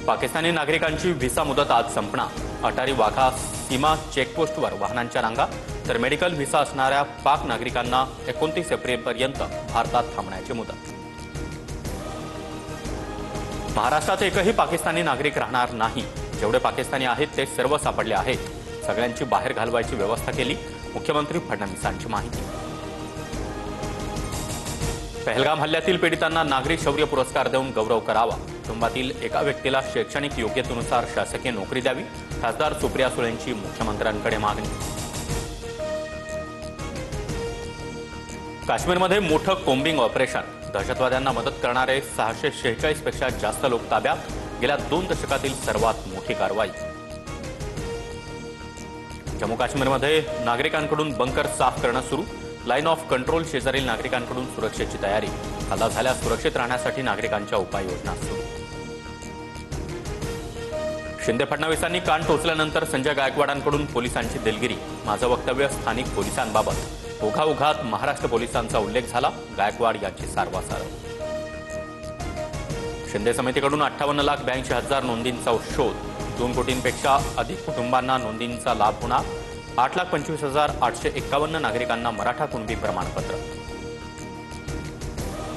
पाकिस्तानी नागरिकांची व्हिसा मुदत आज संपणार। अटारी वाघा सीमा चेकपोस्टवर वाहनांच्या रांगा, तर मेडिकल व्हिसा असणाऱ्या पाक नागरिकांना 29 एप्रिलपर्यंत भारतात थांबण्याची मुदत। महाराष्ट्रात एकही पाकिस्तानी नागरिक राहणार नाही। जेवढे पाकिस्तानी आहेत ते सर्व सापडले आहेत। सगळ्यांची बाहेर घालवायची व्यवस्था केली, मुख्यमंत्री फडणवीसांची माहिती। पहलगाम हल्ल्यातील पीडितांना नागरी शौर्य पुरस्कार देऊन गौरव करावा। कुटुंबातील एका व्यक्तीला शैक्षणिक योग्यतेनुसार शासकीय नोकरी द्यावी, खासदार सुप्रिया सुळेंची मुख्यमंत्र्यांकडे मागणी। काश्मीरमध्ये मोठं कोम्बिंग ऑपरेशन, दहशतवाद्यांना मदत करणारे 646 पेक्षा जास्त लोक ताब्यात, गेल्या 2 दशकातील सर्वात मोठी कारवाई। जम्मू काश्मीरमध्ये नागरिकांकडून बंकर साफ करणं सुरू, लाईन ऑफ कंट्रोल शेजारील नागरिकांकडून सुरक्षेची तयारी, हल्ला झाल्यास सुरक्षित राहण्यासाठी नागरिकांच्या उपाययोजना सुरू। शिंदे फडणवीसांनी कान टोचल्यानंतर संजय गायकवाडांकडून पोलिसांची दिलगिरी, माझं वक्तव्य स्थानिक पोलिसांबाबत, ओघाओघात महाराष्ट्र पोलिसांचा उल्लेख झाला, गायकवाड यांची सारवासार। शिंदे समितीकडून 58,82,000 नोंदींचा शोध, 2 कोटींपेक्षा अधिक कुटुंबांना नोंदींचा लाभ होणार, 8,25,851 नागरिकांना मराठा कुणबी प्रमाणपत्र।